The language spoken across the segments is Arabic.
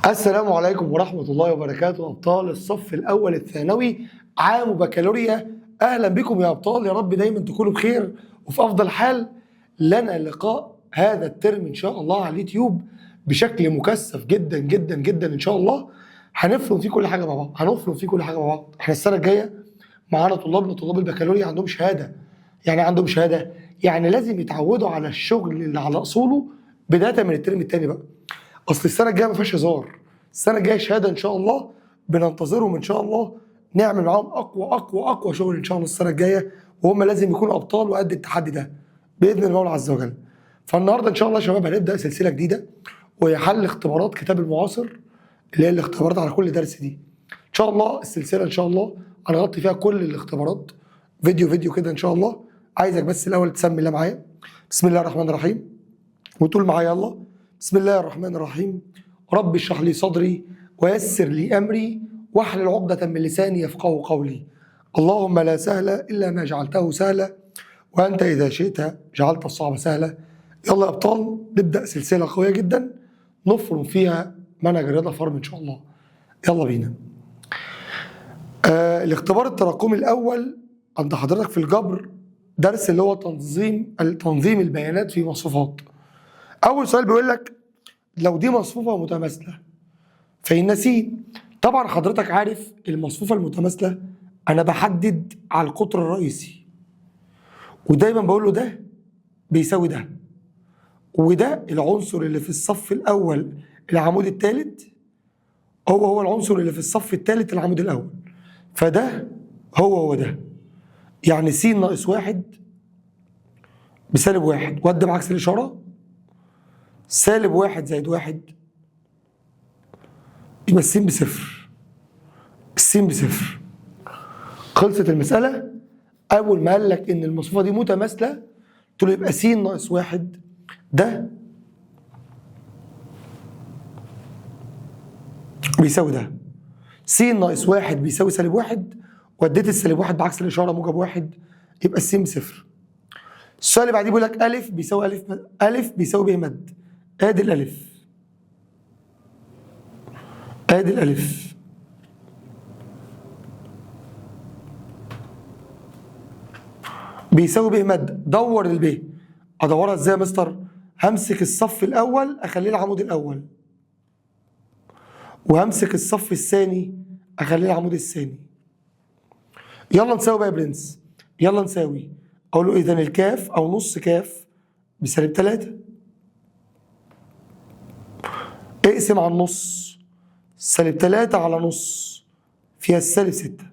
السلام عليكم ورحمة الله وبركاته أبطال الصف الأول الثانوي عام بكالوريا. أهلا بكم يا أبطال، يا رب دايما تكونوا بخير وفي أفضل حال. لنا لقاء هذا الترم إن شاء الله على اليوتيوب بشكل مكثف جدا جدا جدا إن شاء الله. هنفرم فيه كل حاجة مع بعض، احنا السنة الجاية معانا طلاب البكالوريا عندهم شهادة. يعني لازم يتعودوا على الشغل اللي على أصوله بداية من الترم الثاني بقى. اصل السنه الجايه ما فيهاش هزار، السنه الجايه شهاده ان شاء الله، بننتظرهم ان شاء الله نعمل معاهم اقوى شغل ان شاء الله السنه الجايه، وهم لازم يكونوا ابطال وقد التحدي ده باذن المولى عز وجل. فالنهارده ان شاء الله يا شباب هنبدا سلسله جديده، وهي حل اختبارات كتاب المعاصر اللي هي الاختبارات على كل درس دي. ان شاء الله السلسله ان شاء الله هنغطي فيها كل الاختبارات فيديو كده ان شاء الله. عايزك بس الاول تسمي الله معايا، بسم الله الرحمن الرحيم، وتقول معايا يلا بسم الله الرحمن الرحيم. رب اشرح لي صدري ويسر لي أمري واحلل عقدة من لساني يفقهوا قولي. اللهم لا سهل إلا ما جعلته سهلا وأنت إذا شئت جعلت الصعب سهلا. يلا يا أبطال نبدأ سلسلة قوية جدا نفرم فيها منهج الرياضة فرم إن شاء الله. يلا بينا. الاختبار التراكمي الأول عند حضرتك في الجبر، درس اللي هو تنظيم البيانات في مصفوفات. أول سؤال بيقول لك لو دي مصفوفة متماثلة فإن س. طبعا حضرتك عارف المصفوفة المتماثلة أنا بحدد على القطر الرئيسي، ودايما بقول له ده بيساوي ده، وده العنصر اللي في الصف الأول العمود الثالث هو العنصر اللي في الصف الثالث العمود الأول، فده هو ده. يعني س ناقص واحد بسالب واحد، وده بعكس الإشارة سالب واحد زائد واحد يبقى السين بصفر. خلصت المسألة. أول ما قال لك إن المصفوفة دي متماثلة قلت له يبقى س ناقص واحد ده بيساوي ده. س ناقص واحد بيساوي سالب واحد، وديت السالب واحد بعكس الإشارة موجب واحد يبقى السين بصفر. السؤال اللي بعديه بيقول لك ألف بيساوي ألف بيساوي ب مد. آدي الألف بيساوي ب مد. دور الب. ادورها ازاي يا مستر؟ همسك الصف الاول اخليه العمود الاول، وهمسك الصف الثاني اخليه العمود الثاني. يلا نساوي بقى يا برنس، يلا نساوي. اقول له اذا الكاف او نص كاف بسالب 3. اقسم على النص، سالب 3 على نص فيها السالب 6،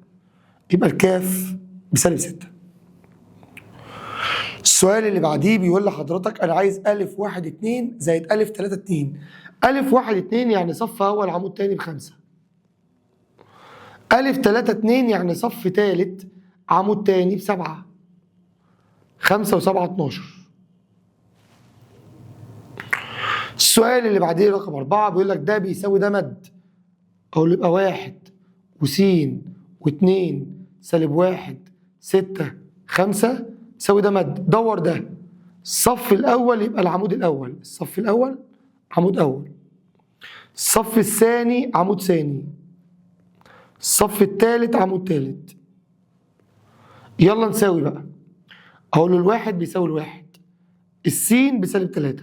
يبقى الكاف بسالب 6. السؤال اللي بعديه بيقول لحضرتك أنا عايز ألف 1 2 زائد ألف 3 2. ألف 1 2 يعني صف أول عمود تاني ب5. ألف 3 2 يعني صف تالت عمود تاني ب7. 5 و7 12. السؤال اللي بعديه رقم 4 بيقول لك ده بيساوي ده مد. أقول له يبقى 1 وس و2 سالب 1 6 5 يساوي ده مد. دور ده. الصف الأول يبقى العمود الأول، الصف الأول عمود أول، الصف الثاني عمود ثاني، الصف الثالث عمود ثالث. يلا نساوي بقى. أقول له الواحد بيساوي الواحد، السين بسالب 3،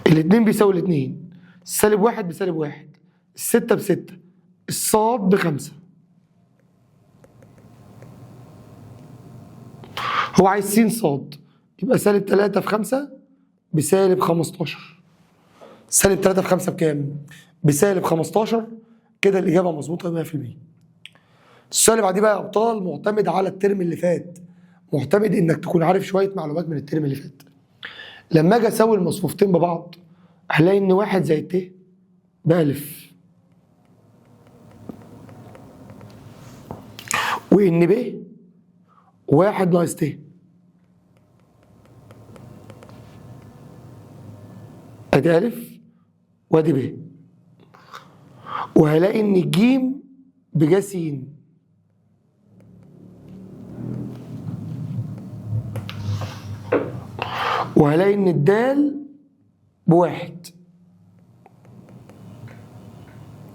الاتنين بيساوي الاتنين، السالب 1 بسالب 1، الستة ب6، الصاد ب5. هو عايز س صاد، يبقى سالب 3 في 5 بسالب 15. سالب 3 في 5 بكام؟ بسالب 15. كده الإجابة مظبوطة 100%. السؤال اللي بعديه بقى يا أبطال معتمد على الترم اللي فات، معتمد إنك تكون عارف شوية معلومات من الترم اللي فات. لما أجي أساوي المصفوفتين ببعض هلاقي إن 1 زائد ت بألف، وإن ب 1 ناقص ت. ادي الف وادي ب، وهلاقي ان الجيم بجا س، وهلاقي ان الدال بواحد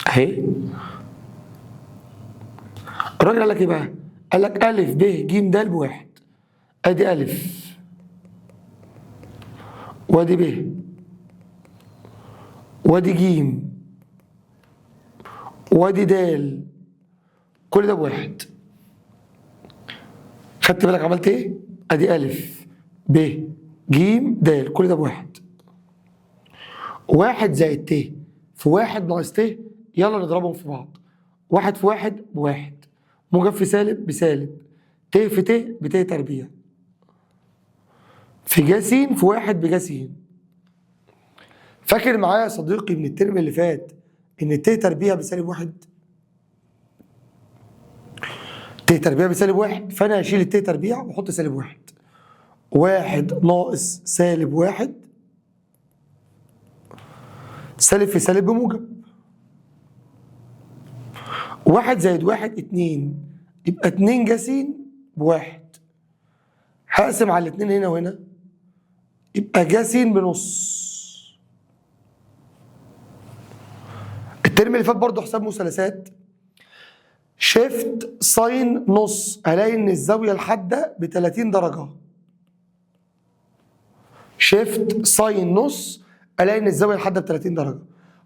اهي. الراجل قال لك ايه بقى؟ قال لك أ ب ج د بواحد. ادي أ وادي ب وادي ج وادي د، كل ده بواحد. خدت بالك عملت ايه؟ ادي أ ب ج د كل ده بواحد. واحد زائد ت في واحد ناقص ت، يلا نضربهم في بعض. واحد في واحد بواحد، موجب في سالب بسالب، ت في ت بت تربيع، في ج س في واحد بج س. فاكر معايا يا صديقي من الترم اللي فات ان الت تربيع بسالب واحد؟ ت تربيع بسالب واحد، فانا هشيل الت تربيع واحط سالب واحد. واحد ناقص سالب واحد، سالب في سالب بموجب. واحد زائد واحد اتنين، يبقى اتنين ج س بواحد. هقسم على الاتنين هنا وهنا، يبقى ج س بنص. الترم اللي فات برضه حساب مثلثات، شيفت ساين نص، هلاقي ان الزاويه الحاده ب 30 درجه. شيفت ساين نص، الاقي ان الزاويه الحاده ب 30 درجه.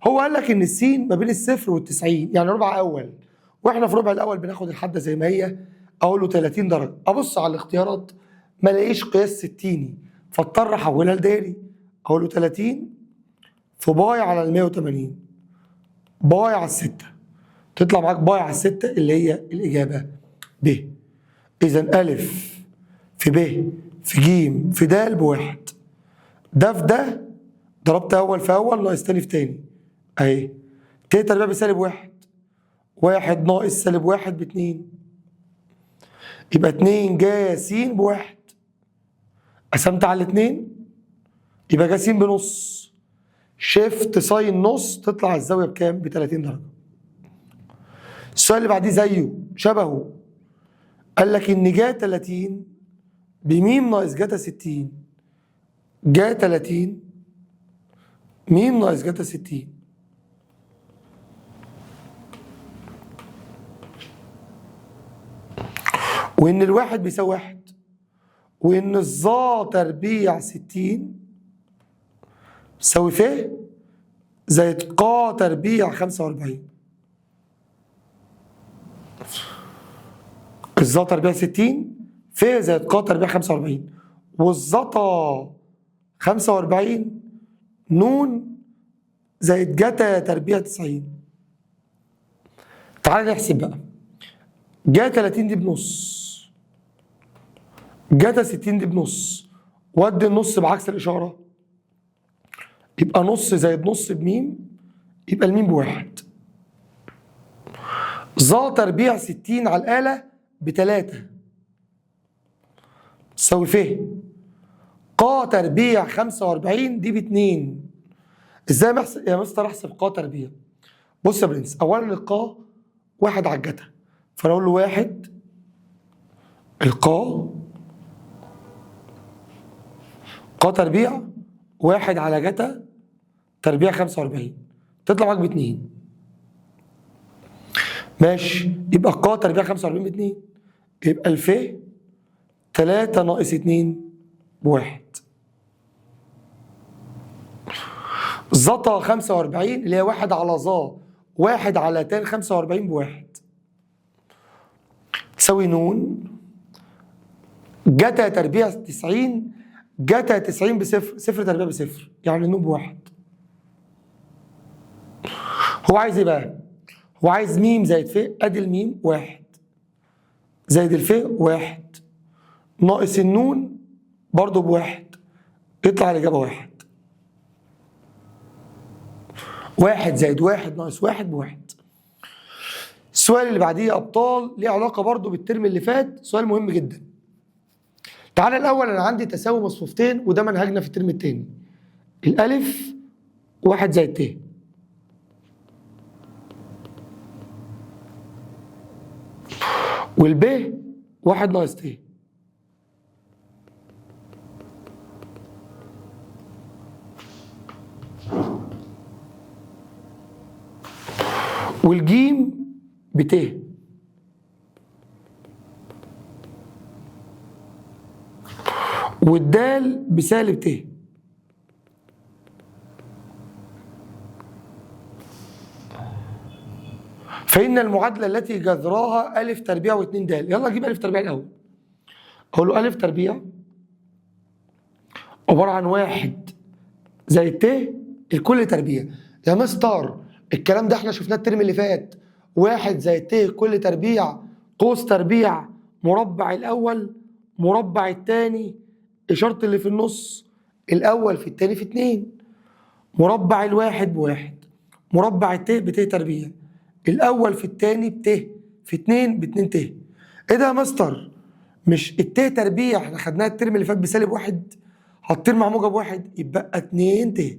هو قال لك ان السين ما بين الصفر وال90، يعني ربع اول، واحنا في ربع الاول بناخد الحاده زي ما هي، اقول له 30 درجه. ابص على الاختيارات ما الاقيش قياس ستيني، فاضطر احولها لدائري، اقول له 30 في باي على ال 180، باي على الستة، تطلع معاك باي على الستة اللي هي الإجابة ب. إذا أ في ب في ج في د بواحد. ده في ده ضربت أول في أول ناقص تاني في تاني أهي. ت تربيع بسالب واحد، واحد ناقص سالب واحد باتنين، يبقى اتنين ج س بواحد. قسمت على الاتنين يبقى ج س بنص. شيفت ساين نص، تطلع الزاوية بكام؟ ب 30 درجة. السؤال اللي بعديه زيه شبهه، قال لك ان ج 30 بميم ناقص ج 60. ج 30 ميم ناقص ج 60، وان الواحد بيساوي واحد، وان الظا تربيع 60 تساوي ف زائد ق تربيع 45. الظا تربيع 60 ف زائد ق تربيع 45، والظا 45 نون زائد جتا تربيع 90. تعال نحسب بقى. جا 30 دي بنص، جتا 60 دي بنص، ودي النص بعكس الإشارة، يبقى نص زائد نص بميم، يبقى الميم بواحد. ظا تربيع 60 على الآلة بتلاتة تساوي ف. ق تربيع 45 دي باتنين. ازاي يا مستر احسب ق تربيع؟ بص يا برنس، اولا القا واحد على الجتا، فانا اقول له واحد القا ق تربيع واحد على جتا تربيع 45، تطلع معاك باتنين. ماشي، يبقى ق تربيع 45 باتنين، يبقى الف 3 ناقص 2 بواحد. ظا 45 اللي هي واحد على ظا واحد على تان 45 بواحد، تساوي نون جتا تربيع 90. جتا 90 بصفر، صفر تربيع بصفر، يعني النون بواحد. هو عايز ايه بقى؟ هو عايز ميم زائد ف، ادي الميم واحد زائد الف واحد ناقص النون برضه بواحد، يطلع الإجابة واحد. واحد زائد واحد ناقص واحد بواحد. السؤال اللي بعديه يا أبطال ليه علاقة برضه بالترم اللي فات، سؤال مهم جدا. تعالى الأول، أنا عندي تساوي مصفوفتين وده منهجنا في الترم التاني. الألف واحد زائد ت، والب واحد ناقص ت. والجيم بت، والدال بسالب ت. فإن المعادلة التي جذراها أ تربيع و2 د. يلا أجيب أ تربيع الأول. أقول له أ تربيع عبارة عن 1 زائد ت الكل تربيع. يا مستر الكلام ده احنا شفناه الترم اللي فات. 1 زائد ت الكل تربيع قوس تربيع مربع الأول مربع الثاني إشارة اللي في النص الأول في الثاني في 2 مربع الواحد بواحد مربع الت بت تربيع الأول في الثاني بت في 2 ب2 ت. إيه ده يا مستر؟ مش الت تربيع احنا خدناها الترم اللي فات بسالب 1 هتطير مع موجب 1 يبقى 2 ت.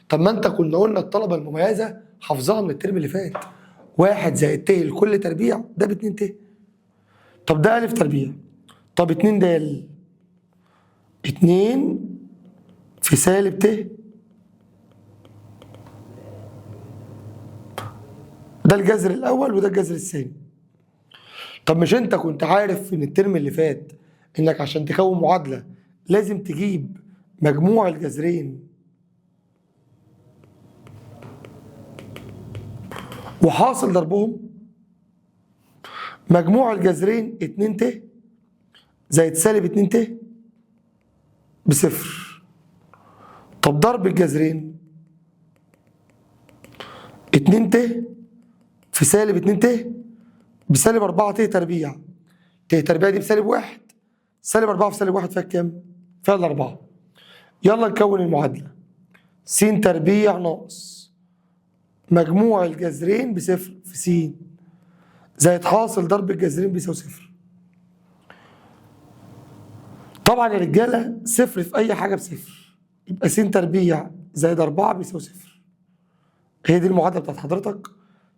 طب ما انت كنا قلنا الطلبة المميزة حافظاها من الترم اللي فات. 1 زائد ت الكل تربيع ده ب2 ت. طب ده أ تربيع. طب 2 د 2 في سالب ت ده الجذر الأول وده الجذر الثاني. طب مش انت كنت عارف من الترم اللي فات انك عشان تكون معادلة لازم تجيب مجموع الجذرين وحاصل ضربهم؟ مجموع الجذرين 2 ت زائد سالب 2 ت بصفر. طب ضرب الجذرين 2 ت في سالب 2 ت بسالب 4 ت تربيع. ت تربيع دي بسالب 1 سالب 4 في سالب 1 فيها كام؟ فيها 4. يلا نكون المعادلة. س تربيع ناقص مجموع الجذرين بصفر في س زائد حاصل ضرب الجذرين بيساوي صفر. طبعا يا رجالة صفر في أي حاجة بصفر يبقى س تربيع زائد 4 بيساوي صفر. هي دي المعادلة بتاعت حضرتك.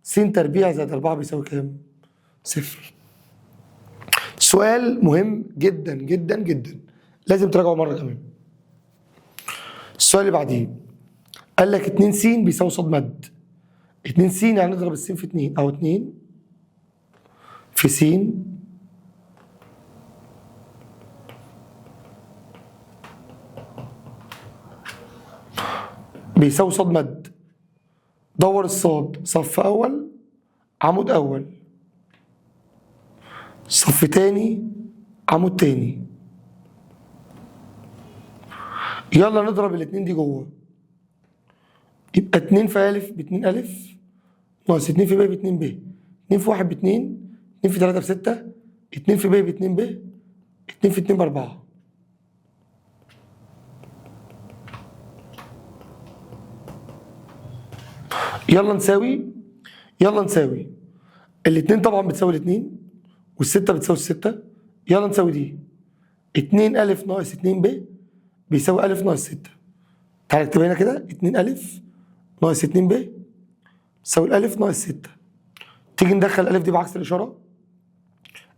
س تربيع زائد 4 بيساوي كام؟ صفر. سؤال مهم جدا جدا جدا لازم تراجعه مرة كمان. السؤال اللي بعديه قال لك 2 س بيساوي ص مد. 2 س يعني نضرب الس في 2 أو 2 في س بيساوي ص مد. دور الصاد صف أول عمود أول صف تاني عمود تاني. يلا نضرب الاتنين دي جوه يبقى 2 في أ ب2 أ ناقص 2 في ب ب2 ب 2 في 1 ب2 2 في 3 ب6 2 في ب ب2 ب 2 في 2 ب4. يلا نساوي الاتنين طبعا بتساوي الاتنين والستة بتساوي الستة. يلا نساوي دي 2 أ ناقص 2 ب بيساوي أ ناقص 6. تعالى اكتبها هنا كده 2 أ ناقص 2 ب بيساوي أ ناقص 6. تيجي ندخل أ دي بعكس الإشارة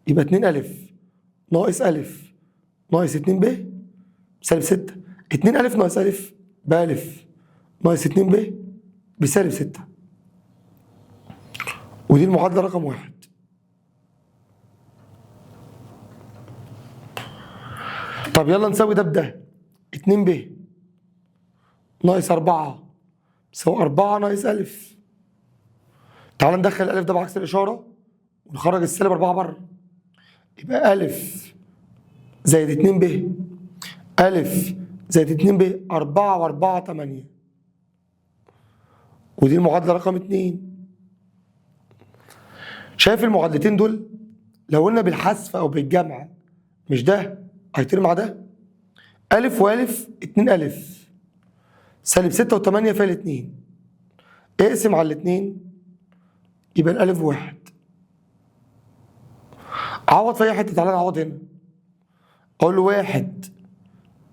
يبقى 2 أ ناقص أ ناقص 2 ب بسالب 6. 2 أ ناقص أ بأ ناقص 2 ب بسالب 6. ودي المعادلة رقم 1. طب يلا نساوي ده بده 2 ب ناقص 4 بيساوي 4 ناقص أ. تعال ندخل أ ده بعكس الإشارة ونخرج السالب 4 بره يبقى أ زائد 2 ب أ زائد 2 ب 4 و4 8. ودي المعادلة رقم 2. شايف المعادلتين دول لو قلنا بالحذف أو بالجمع مش ده هيطير مع ده. أ وأ 2 أ سالب 6 و8 فيها الاتنين اقسم على الاتنين يبقى الأ بواحد. عوض في أي حتة. تعالى نعوض هنا أقول له 1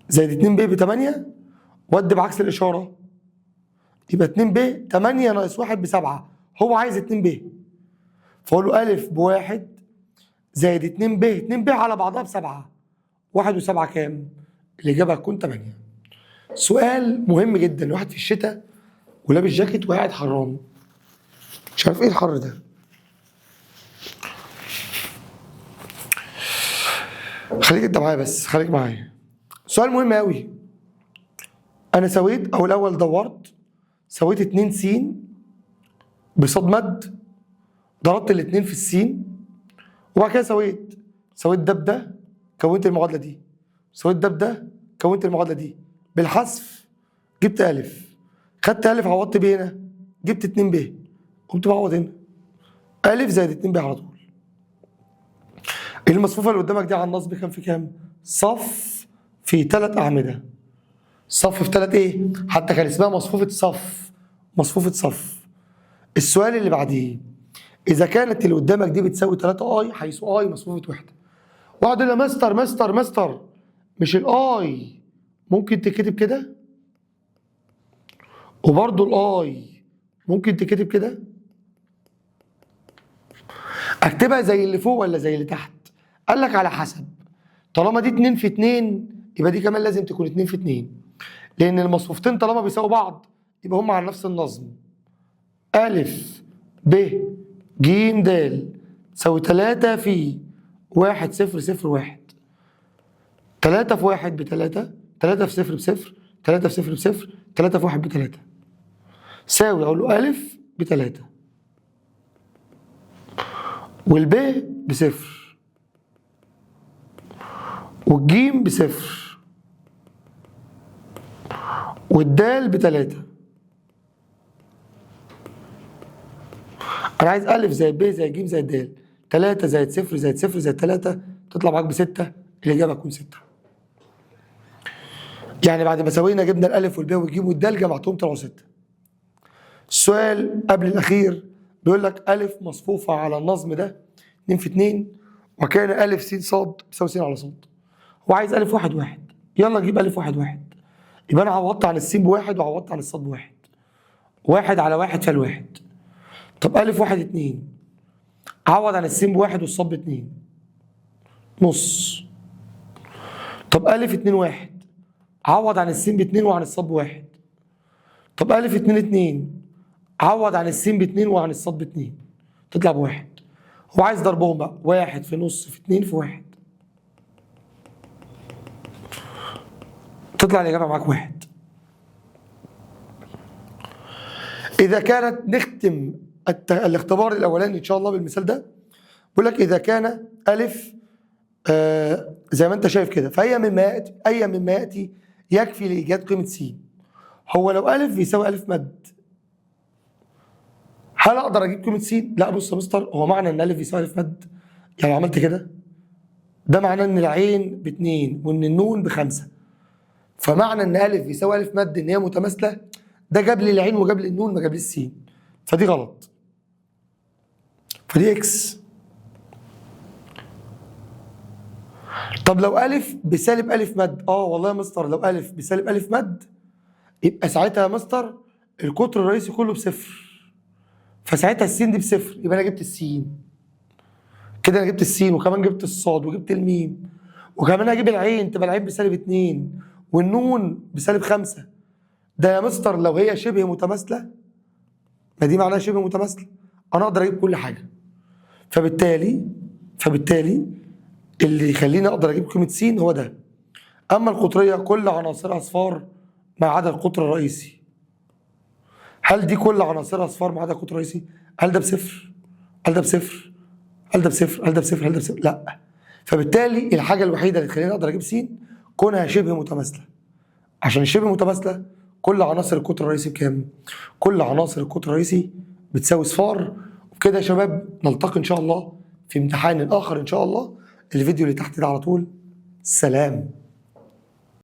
زائد 2 ب ب8 ودي بعكس الإشارة يبقى 2 ب 8 ناقص 1 ب7. هو عايز 2 ب فأقول له أ بواحد زائد 2 ب 2 ب على بعضها ب7. 1 و7 كام؟ الإجابة هتكون 8. سؤال مهم جدا. واحد في الشتاء ولابس جاكيت وقاعد حران مش عارف ايه الحر ده. خليك انت معايا بس، خليك معايا. سؤال مهم قوي. انا سويت او الاول دورت، سويت 2 س بصاد مد، ضربت الاثنين في السين، وبعد كده سويت ده بده، كونت المعادله دي، سويت ده بده، كونت المعادله دي بالحذف، جبت الف، خدت الف عوضت ب هنا، جبت 2 ب، قمت بعوض هنا الف زائد 2 ب على طول. المصفوفه اللي قدامك دي على النصب كام في كام؟ صف في 3 اعمده. صف في 3 ايه؟ حتى كان اسمها مصفوفه صف، مصفوفه صف. السؤال اللي بعديه، اذا كانت اللي قدامك دي بتساوي 3 اي حيث اي مصفوفه وحده. واحد يقول لي مستر مش الاي ممكن تتكتب كده؟ وبرضه الاي ممكن تتكتب كده؟ اكتبها زي اللي فوق ولا زي اللي تحت؟ قال لك على حسب. طالما دي 2 في 2 يبقى دي كمان لازم تكون 2 في 2، لان المصفوفتين طالما بيساووا بعض يبقى هم على نفس النظم. الف ب ج د تساوي 3 في 1 0 0 1. 3 في 1 ب 3، 3 في 0 ب0، 3 في 0 ب0، 3 في 1 ب3. ساوي اقول له الف ب3 والب ب0 والجيم ب0 والدال ب3. انا عايز الف زائد ب زائد ج زائد د. 3 زائد 0 زائد 0 زائد 3 تطلع معاك ب6، الاجابه تكون 6. يعني بعد ما سوينا جبنا الالف والب والجيم والدال جمعتهم طلعوا 6. السؤال قبل الاخير بيقول لك الف مصفوفه على النظم ده 2 في 2 وكان الف س ص بيساوي س على ص. هو عايز الف 1 1. يلا نجيب الف 1 1. يبقى انا عوضت عن السين بواحد وعوضت عن الصاد بواحد. 1 على 1 فالواحد. طب الف 1 2 عوض عن السين بواحد والصاد ب2 نص. طب الف 2 1 عوض عن السين ب2 وعن الصاد بواحد. طب الف 2 2 عوض عن السين ب2 وعن الصاد ب2 تطلع بواحد. هو عايز ضربهم بقى، 1 في نص في 2 في 1 تطلع الإجابة معاك 1. إذا كانت نختم الاختبار الأولاني إن شاء الله بالمثال ده. بيقول لك إذا كان ألف زي ما أنت شايف كده فهي مما يأتي يكفي لإيجاد قيمة س. هو لو ألف بيساوي ألف مد هل أقدر أجيب قيمة س؟ لا بص يا مستر، هو معنى إن ألف بيساوي ألف مد يعني عملت كده ده معناه إن العين ب2 وإن النون ب5. فمعنى ان الف بيساوي الف مد ان هي متماثله، ده جاب لي العين وجاب لي النون ما جابليش السين، فدي غلط، فدي اكس. طب لو الف بسالب الف مد، والله يا مستر لو الف بسالب الف مد يبقى ساعتها يا مستر القطر الرئيسي كله بصفر، فساعتها السين دي بصفر، يبقى انا جبت السين كده، انا جبت السين وكمان جبت الصاد وجبت الميم، وكمان هجيب العين تبقى العين بسالب 2 والنون بسالب 5. ده يا مستر لو هي شبه متماثله، ما دي معناها شبه متماثله، انا اقدر اجيب كل حاجه. فبالتالي اللي يخليني اقدر اجيب قيمه س هو ده. اما القطريه كل عناصرها اصفار ما عدا القطر الرئيسي. هل دي كل عناصرها اصفار ما عدا القطر الرئيسي؟ هل ده بصفر؟ هل ده بصفر؟ هل ده بصفر؟ هل ده بصفر؟ هل ده بصفر؟ لا. فبالتالي الحاجه الوحيده اللي تخليني اقدر اجيب س كونها شبه متماثله. عشان الشبه متماثله كل عناصر القطر الرئيسي بكام؟ كل عناصر القطر الرئيسي بتساوي صفار. وبكده يا شباب نلتقي ان شاء الله في امتحان اخر ان شاء الله. الفيديو اللي تحت ده على طول. سلام.